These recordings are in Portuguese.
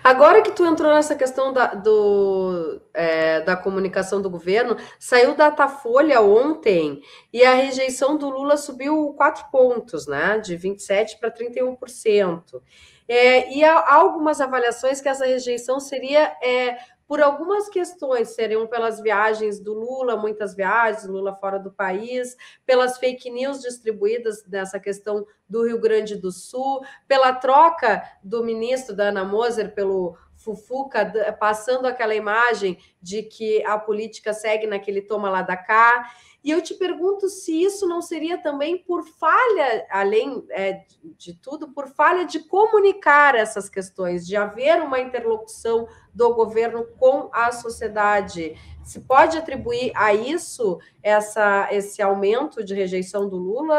Agora que tu entrou nessa questão da comunicação do governo, saiu o Datafolha ontem e a rejeição do Lula subiu 4 pontos, né? De 27% para 31%. E há algumas avaliações que essa rejeição seria por algumas questões, seriam pelas viagens do Lula, muitas viagens, Lula fora do país, pelas fake news distribuídas nessa questão do Rio Grande do Sul, pela troca do ministro da Ana Moser pelo Fufuca, passando aquela imagem de que a política segue naquele toma lá da cá. E eu te pergunto se isso não seria também por falha, além de tudo, por falha de comunicar essas questões, de haver uma interlocução do governo com a sociedade. Se pode atribuir a isso esse aumento de rejeição do Lula,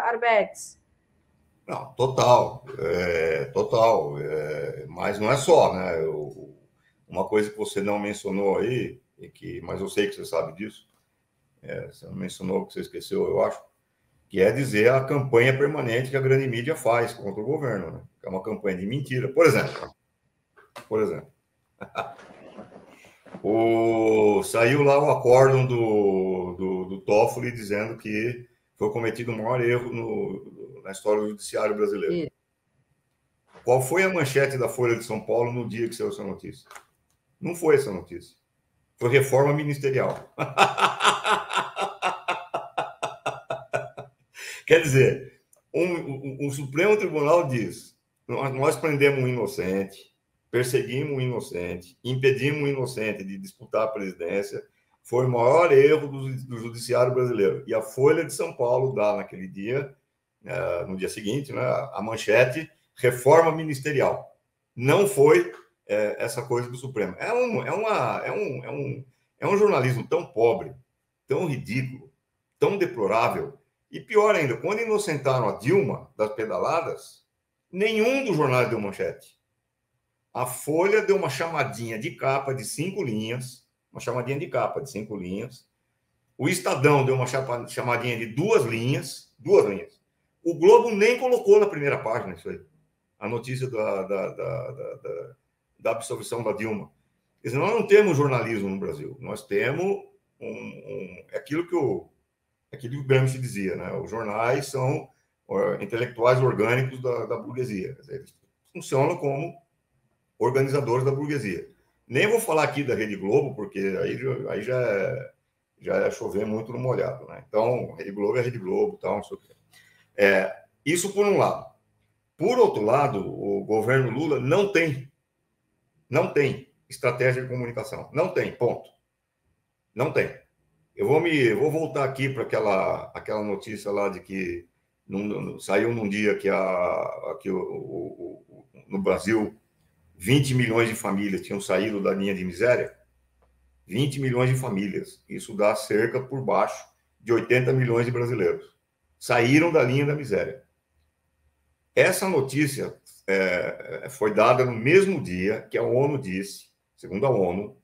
Arbex? Não, total, total. Mas não é só, né? Uma coisa que você não mencionou aí, mas eu sei que você sabe disso, você não mencionou, que você esqueceu, eu acho, que é dizer a campanha permanente que a grande mídia faz contra o governo, né? Que é uma campanha de mentira. Por exemplo, saiu lá o acórdão do Toffoli dizendo que foi cometido o maior erro na história do judiciário brasileiro. E Qual foi a manchete da Folha de São Paulo no dia que saiu essa notícia? Não foi essa notícia. Foi reforma ministerial. Quer dizer, o Supremo Tribunal diz: nós prendemos um inocente, perseguimos um inocente, impedimos um inocente de disputar a presidência. Foi o maior erro do judiciário brasileiro. E a Folha de São Paulo dá naquele dia, no dia seguinte, né, a manchete: reforma ministerial. Não foi essa coisa do Supremo. É um jornalismo tão pobre, tão ridículo, tão deplorável. E pior ainda, quando inocentaram a Dilma das pedaladas, nenhum dos jornais deu manchete. A Folha deu uma chamadinha de capa de 5 linhas, uma chamadinha de capa de 5 linhas. O Estadão deu uma chamadinha de 2 linhas, 2 linhas. O Globo nem colocou na primeira página isso aí, a notícia da absolvição da Dilma. Quer dizer, nós não temos jornalismo no Brasil, nós temos aquilo que o Gramsci dizia, né? Os jornais são intelectuais orgânicos da burguesia. Quer dizer, eles funcionam como organizadores da burguesia. Nem vou falar aqui da Rede Globo, porque aí já é chover muito no molhado, né? Então, Rede Globo é Rede Globo, tal, não sei o quê. Isso por um lado. Por outro lado, o governo Lula não tem estratégia de comunicação. Não tem, ponto. Não tem. Eu vou voltar aqui para aquela notícia lá de que saiu num dia que no Brasil 20 milhões de famílias tinham saído da linha de miséria. 20 milhões de famílias. Isso dá cerca, por baixo, de 80 milhões de brasileiros. Saíram da linha da miséria. Essa notícia foi dada no mesmo dia que a ONU disse, segundo a ONU,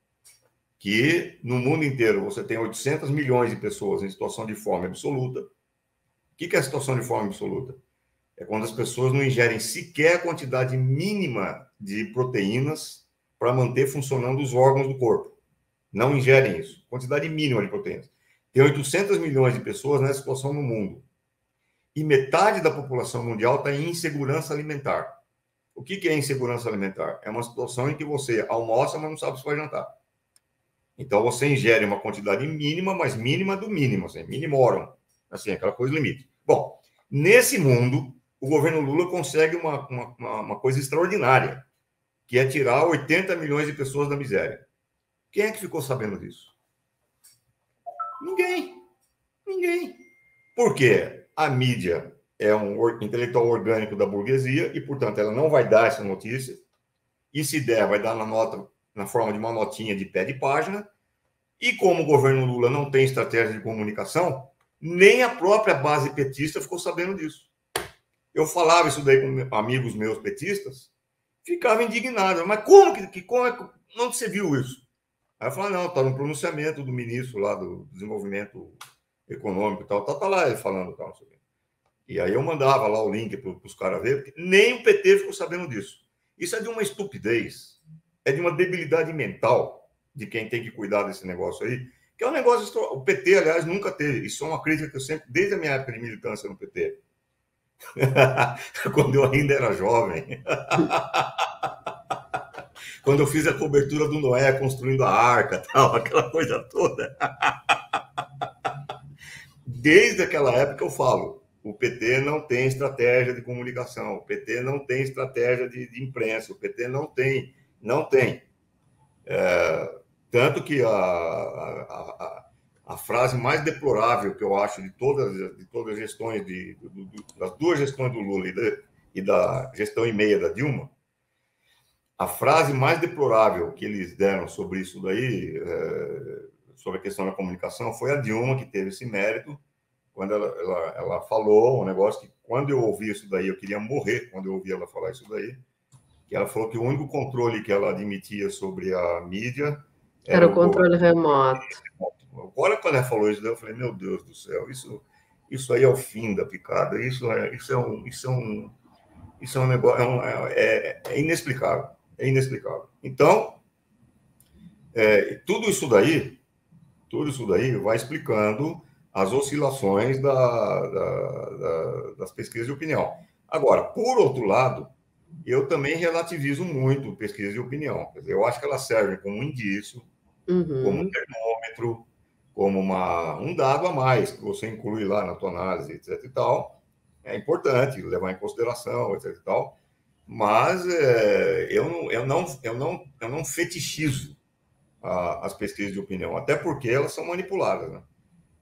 que no mundo inteiro você tem 800 milhões de pessoas em situação de fome absoluta. O que é a situação de fome absoluta? É quando as pessoas não ingerem sequer a quantidade mínima de proteínas para manter funcionando os órgãos do corpo. Não ingerem isso. Quantidade mínima de proteínas. Tem 800 milhões de pessoas nessa situação no mundo. E metade da população mundial está em insegurança alimentar. O que é insegurança alimentar? É uma situação em que você almoça, mas não sabe se vai jantar. Então, você ingere uma quantidade mínima, mas mínima do mínimo, assim, minimorum, assim, aquela coisa limite. Bom, nesse mundo, o governo Lula consegue uma coisa extraordinária, que é tirar 80 milhões de pessoas da miséria. Quem é que ficou sabendo disso? Ninguém. Ninguém. Por quê? A mídia é um intelectual orgânico da burguesia e, portanto, ela não vai dar essa notícia. E se der, vai dar na forma de uma notinha de pé de página. E como o governo Lula não tem estratégia de comunicação, nem a própria base petista ficou sabendo disso. Eu falava isso daí com amigos meus petistas, ficava indignado. Mas onde você viu isso? Aí eu falava, não, está no pronunciamento do ministro lá do Desenvolvimento Econômico e tal, tá lá ele falando tal, não sei o quê. E aí eu mandava lá o link para os caras verem, porque nem o PT ficou sabendo disso. Isso é de uma estupidez, é de uma debilidade mental de quem tem que cuidar desse negócio aí, que é um negócio... O PT, aliás, nunca teve. Isso é uma crítica que eu sempre, desde a minha época de militância no PT, quando eu ainda era jovem, quando eu fiz a cobertura do Noé construindo a arca, tal, aquela coisa toda. Desde aquela época eu falo, o PT não tem estratégia de comunicação, o PT não tem estratégia de imprensa, o PT não tem. Tanto que a frase mais deplorável que eu acho de todas as gestões, das duas gestões do Lula e da gestão e meia da Dilma, a frase mais deplorável que eles deram sobre isso daí, sobre a questão da comunicação, foi a Dilma, que teve esse mérito, quando ela falou um negócio que, quando eu ouvi isso daí, eu queria morrer quando eu ouvi ela falar isso daí, que ela falou que o único controle que ela admitia sobre a mídia era o controle remoto. Agora, quando ela falou isso, eu falei, meu Deus do céu, isso aí é o fim da picada, isso é um negócio, é inexplicável, é inexplicável. Então, tudo isso daí vai explicando as oscilações das pesquisas de opinião. Agora, por outro lado, eu também relativizo muito pesquisa de opinião. Quer dizer, eu acho que elas servem como um indício, como um termômetro, como um dado a mais que você inclui lá na tua análise, etc. e tal. É importante levar em consideração, etc. e tal. Mas eu não fetichizo as pesquisas de opinião, até porque elas são manipuladas, né?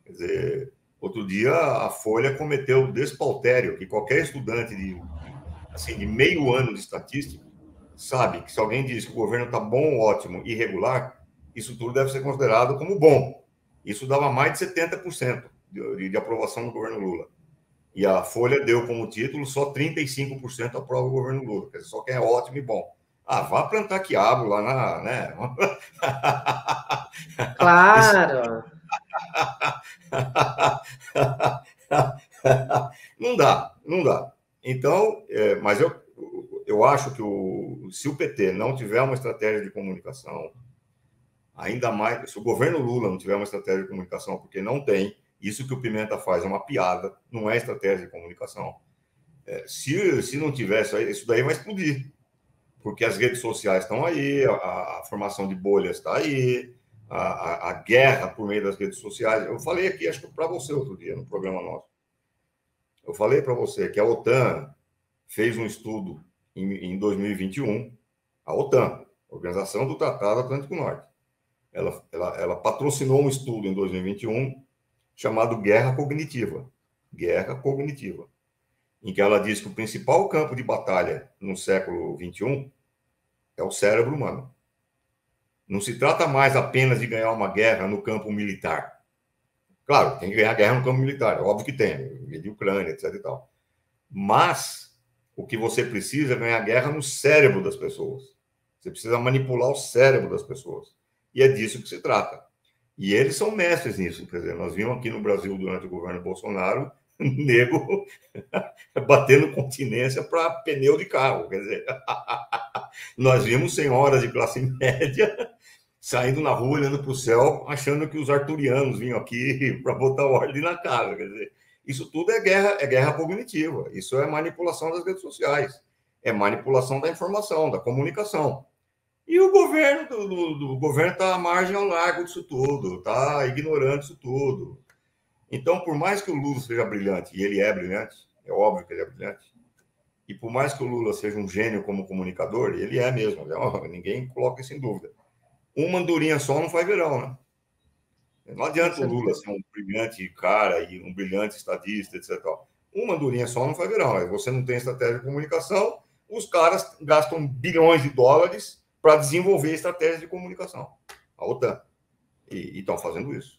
Quer dizer, outro dia a Folha cometeu o despautério que qualquer estudante de meio ano de estatística sabe que se alguém diz que o governo está bom, ótimo, irregular, isso tudo deve ser considerado como bom. Isso dava mais de 70% de aprovação do governo Lula. E a Folha deu como título só 35% aprova o governo Lula, quer dizer, só quem é ótimo e bom. Vá plantar quiabo lá né? Claro. Não dá. Então, mas eu acho que se o PT não tiver uma estratégia de comunicação, ainda mais, se o governo Lula não tiver uma estratégia de comunicação, porque não tem, isso que o Pimenta faz é uma piada, não é estratégia de comunicação. Se não tivesse, isso daí vai explodir, porque as redes sociais estão aí, a formação de bolhas está aí, a guerra por meio das redes sociais. Eu falei aqui, acho que para você outro dia, no programa nosso. Eu falei para você que a OTAN fez um estudo em 2021, a OTAN, Organização do Tratado Atlântico Norte, ela patrocinou um estudo em 2021 chamado Guerra Cognitiva, em que ela diz que o principal campo de batalha no século XXI é o cérebro humano. Não se trata mais apenas de ganhar uma guerra no campo militar. Claro, tem que ganhar guerra no campo militar, é óbvio que tem, de Ucrânia, etc. e tal. Mas o que você precisa é ganhar guerra no cérebro das pessoas. Você precisa manipular o cérebro das pessoas. E é disso que se trata. E eles são mestres nisso. Quer dizer, nós vimos aqui no Brasil, durante o governo Bolsonaro, nego batendo continência para pneu de carro. Quer dizer, nós vimos senhoras de classe média saindo na rua, olhando para o céu, achando que os arturianos vinham aqui para botar ordem na casa. Quer dizer, isso tudo é guerra cognitiva. Isso é manipulação das redes sociais. É manipulação da informação, da comunicação. E o governo do governo está à margem ao largo disso tudo, está ignorando isso tudo. Então, por mais que o Lula seja brilhante, e ele é brilhante, é óbvio que ele é brilhante, e por mais que o Lula seja um gênio como comunicador, ele é mesmo, ninguém coloca isso em dúvida. Uma andorinha só não faz verão, né? Não adianta o Lula ser um brilhante cara e um brilhante estadista, etc. Uma andorinha só não faz verão. Você não tem estratégia de comunicação, os caras gastam bilhões de dólares para desenvolver estratégias de comunicação. A OTAN. E estão fazendo isso.